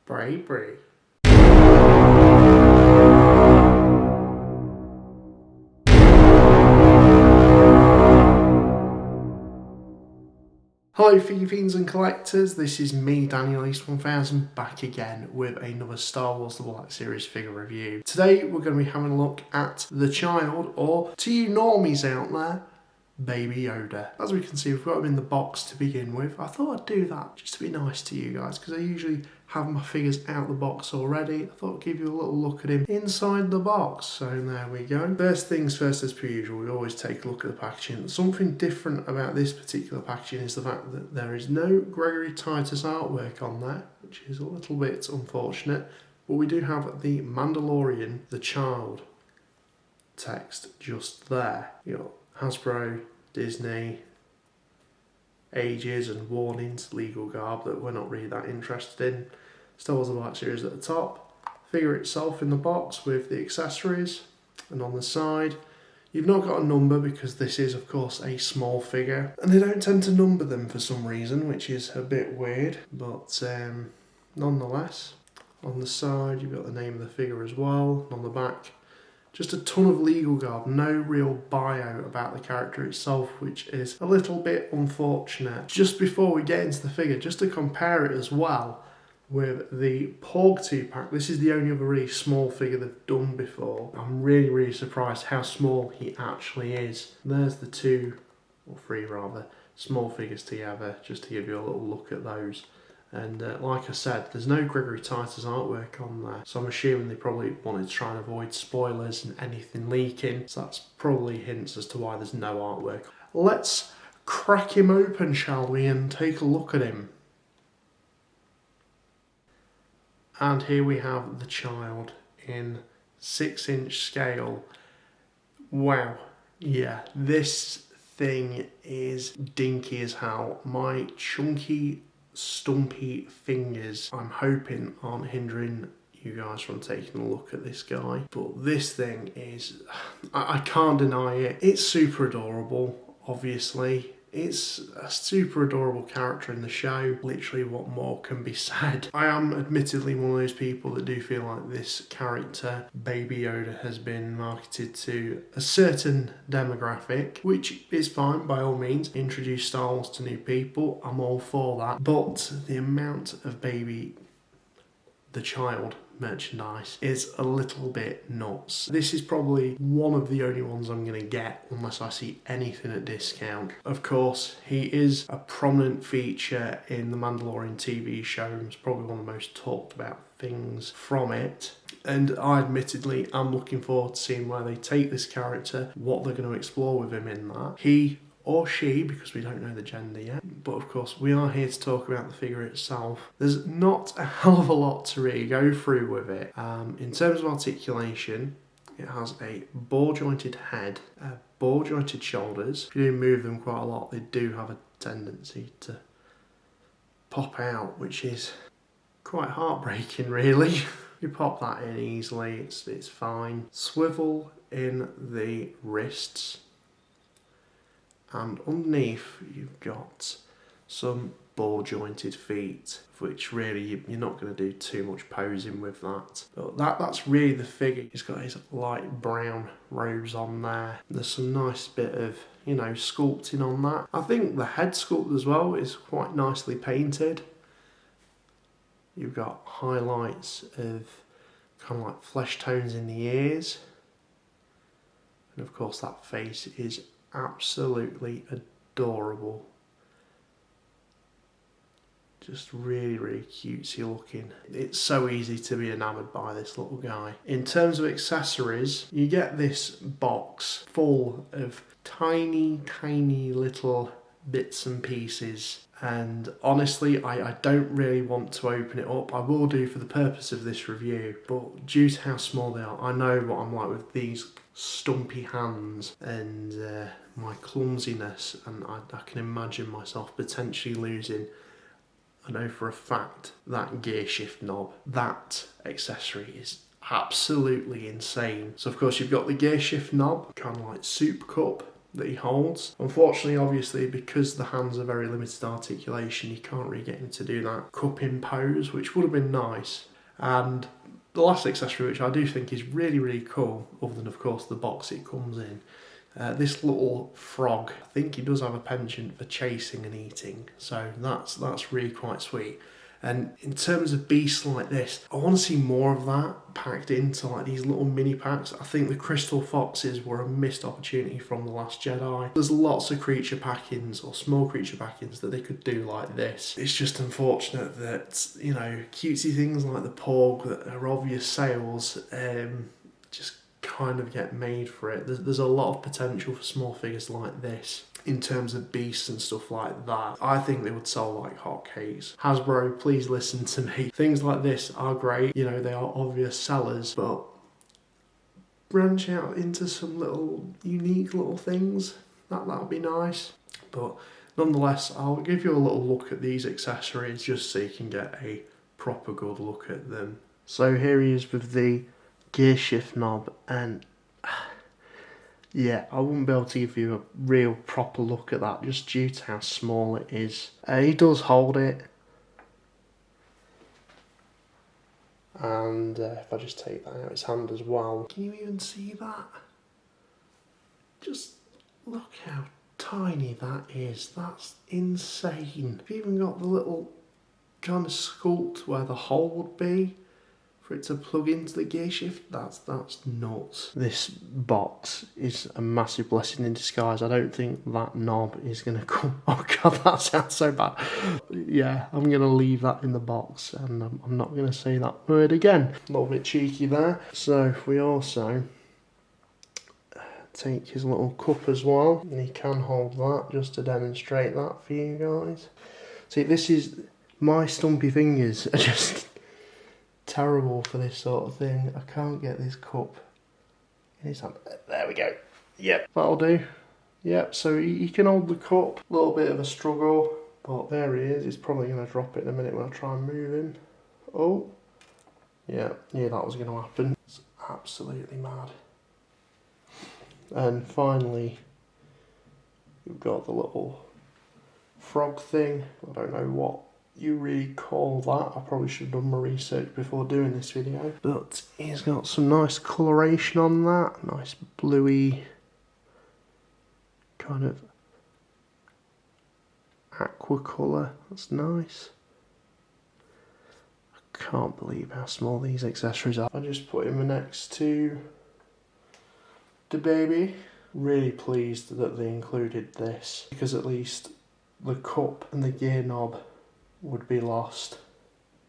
Bravery. Hello FIGGIE fiends and collectors, this is me, Daniel East 1000, back again with another Star Wars The Black Series figure review. Today we're going to be having a look at the child, or to you normies out there, Baby Yoda. As we can see, we've got him in the box to begin with. I thought I'd do that just to be nice to you guys, because I usually have my figures out the box already. I thought I'd give you a little look at him inside the box. So there we go. First things first, as per usual, we always take a look at the packaging. Something different about this particular packaging is the fact that there is no Gregory Titus artwork on there, which is a little bit unfortunate. But we do have the Mandalorian, the child text just there. You got Hasbro, Disney, ages and warnings, legal garb that we're not really that interested in. Star Wars The Black Series at the top. Figure itself in the box with the accessories, and on the side you've not got a number because this is of course a small figure, and they don't tend to number them for some reason, which is a bit weird, but nonetheless. On the side you've got the name of the figure as well, and on the back just a ton of legal garb, no real bio about the character itself, which is a little bit unfortunate. Just before we get into the figure, just to compare it as well with the Porg 2-pack, this is the only other really small figure they've done before. I'm really surprised how small he actually is. There's the two, or three rather, small figures together, just to give you a little look at those. And like I said, there's no Gregory Titus artwork on there, so I'm assuming they probably wanted to try and avoid spoilers and anything leaking, so that's probably hints as to why there's no artwork. Let's crack him open, shall we, and take a look at him. And here we have the child in 6-inch scale. Wow, yeah, this thing is dinky as hell. My chunky stumpy fingers, I'm hoping, aren't hindering you guys from taking a look at this guy, but this thing is, I can't deny it, it's super adorable. Obviously it's a super adorable character in the show. Literally, what more can be said? I am admittedly one of those people that do feel like this character, Baby Yoda, has been marketed to a certain demographic, which is fine by all means. Introduce Star Wars to new people, I'm all for that. But the amount of Baby the child merchandise is a little bit nuts. This is probably one of the only ones I'm going to get unless I see anything at discount. Of course, he is a prominent feature in the Mandalorian TV show. It's probably one of the most talked about things from it. And I admittedly am looking forward to seeing where they take this character, what they're going to explore with him in that. He or she, because we don't know the gender yet. But of course, we are here to talk about the figure itself. There's not a hell of a lot to really go through with it. In terms of articulation, it has a ball-jointed head, ball-jointed shoulders. If you do move them quite a lot, they do have a tendency to pop out, which is quite heartbreaking, really. You pop that in easily, it's fine. Swivel in the wrists. And underneath you've got some ball jointed feet, which really you're not going to do too much posing with that. But that's really the figure. He's got his light brown robes on there. There's some nice bit of, you know, sculpting on that. I think the head sculpt as well is quite nicely painted. You've got highlights of kind of like flesh tones in the ears. And of course that face is absolutely adorable. Just really cutesy looking. It's so easy to be enamoured by this little guy. In terms of accessories, you get this box full of tiny little bits and pieces, and honestly I don't really want to open it up. I will do for the purpose of this review, but due to how small they are, I know what I'm like with these stumpy hands and my clumsiness, and I can imagine myself potentially losing, I know for a fact, that gear shift knob. That accessory is absolutely insane. So of course you've got the gear shift knob, kind of like soup cup that he holds. Unfortunately, obviously, because the hands are very limited articulation, you can't really get him to do that cupping pose, which would have been nice. And the last accessory, which I do think is really, really cool, other than of course the box it comes in, this little frog. I think he does have a penchant for chasing and eating, so that's really quite sweet. And in terms of beasts like this, I want to see more of that packed into like these little mini packs. I think the crystal foxes were a missed opportunity from The Last Jedi. There's lots of creature packings or small creature packings that they could do like this. It's just unfortunate that, you know, cutesy things like the Porg that are obvious sales just kind of get made for it. There's a lot of potential for small figures like this in terms of beasts and stuff like that. I think they would sell like hotcakes. Hasbro, please listen to me. Things like this are great, you know, they are obvious sellers, but branch out into some little unique little things, that would be nice. But nonetheless, I'll give you a little look at these accessories just so you can get a proper good look at them. So here he is with the gear shift knob, and yeah, I wouldn't be able to give you a real proper look at that just due to how small it is. He does hold it, and if I just take that out of his hand as well, can you even see that? Just look how tiny that is. That's insane. I've even got the little kind of sculpt where the hole would be for it to plug into the gear shift. That's nuts. This box is a massive blessing in disguise. I don't think that knob is going to come. Oh god, that sounds so bad. Yeah, I'm going to leave that in the box, and I'm not going to say that word again. A little bit cheeky there. So if we also take his little cup as well, and he can hold that just to demonstrate that for you guys. See, this is my stumpy fingers are just terrible for this sort of thing. I can't get this cup in his hand. There we go. Yep, that'll do. Yep, so he can hold the cup. A little bit of a struggle, but there he is. He's probably going to drop it in a minute when I try and move him. Oh, yeah, knew that was going to happen. It's absolutely mad. And finally, we've got the little frog thing. I don't know what you really call that. I probably should have done my research before doing this video. But he's got some nice coloration on that. Nice bluey kind of aqua colour. That's nice. I can't believe how small these accessories are. I just put him next to the baby. Really pleased that they included this, because at least the cup and the gear knob would be lost.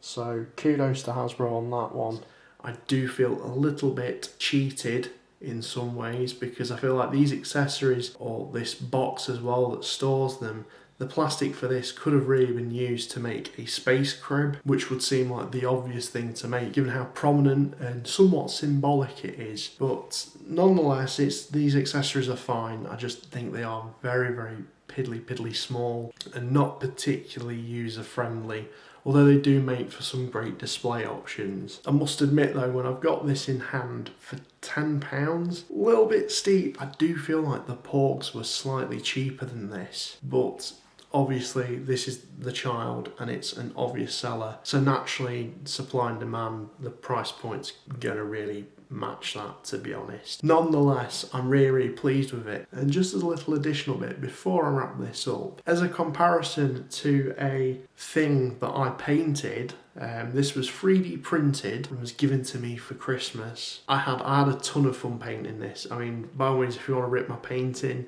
So kudos to Hasbro on that one. I do feel a little bit cheated in some ways, because I feel like these accessories, or this box as well that stores them, the plastic for this could have really been used to make a space crib, which would seem like the obvious thing to make given how prominent and somewhat symbolic it is. But nonetheless, these accessories are fine. I just think they are very, very piddly small and not particularly user friendly, although they do make for some great display options. I must admit though, when I've got this in hand for £10, a little bit steep. I do feel like the Porgs were slightly cheaper than this, but obviously this is the child and it's an obvious seller, so naturally supply and demand, the price point's gonna really match that, to be honest. Nonetheless, I'm really pleased with it. And just as a little additional bit before I wrap this up, as a comparison to a thing that I painted, this was 3D printed and was given to me for Christmas. I had a ton of fun painting this. I mean, by all means, if you want to rip my painting,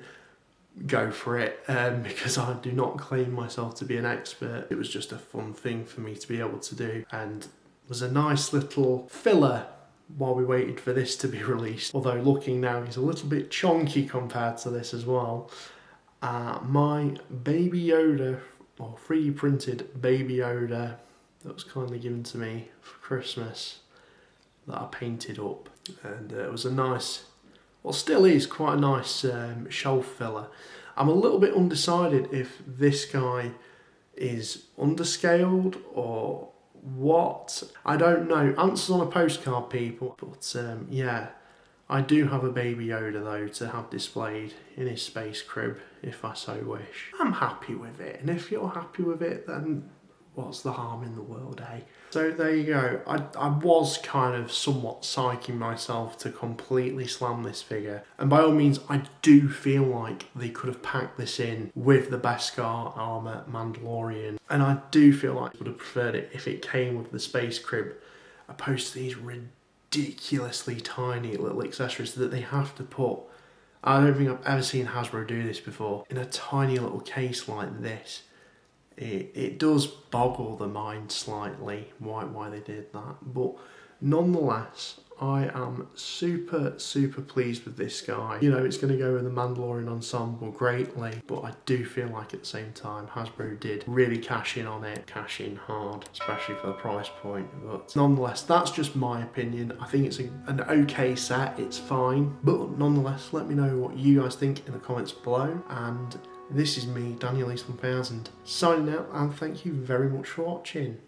go for it, because I do not claim myself to be an expert. It was just a fun thing for me to be able to do, and it was a nice little filler while we waited for this to be released. Although looking now, he's a little bit chonky compared to this as well. My Baby Yoda, or 3D printed Baby Yoda, that was kindly given to me for Christmas, that I painted up, and it was a nice, well, still is quite a nice shelf filler. I'm a little bit undecided if this guy is underscaled or what. I don't know. Answers on a postcard, people. But yeah, I do have a Baby Yoda though to have displayed in his space crib if I so wish. I'm happy with it, and if you're happy with it, then what's the harm in the world, eh? So there you go. I was kind of somewhat psyching myself to completely slam this figure, and by all means I do feel like they could have packed this in with the Beskar armour Mandalorian, and I do feel like I would have preferred it if it came with the space crib opposed to these ridiculously tiny little accessories that they have to put. I don't think I've ever seen Hasbro do this before, in a tiny little case like this. It does boggle the mind slightly why they did that, but nonetheless I am super pleased with this guy. You know, it's going to go with the Mandalorian ensemble greatly, but I do feel like at the same time Hasbro did really cash in on it, cash in hard, especially for the price point. But nonetheless, that's just my opinion. I think it's an okay set, it's fine, but nonetheless let me know what you guys think in the comments below. And this is me, Daniel East 1000, signing out, and thank you very much for watching.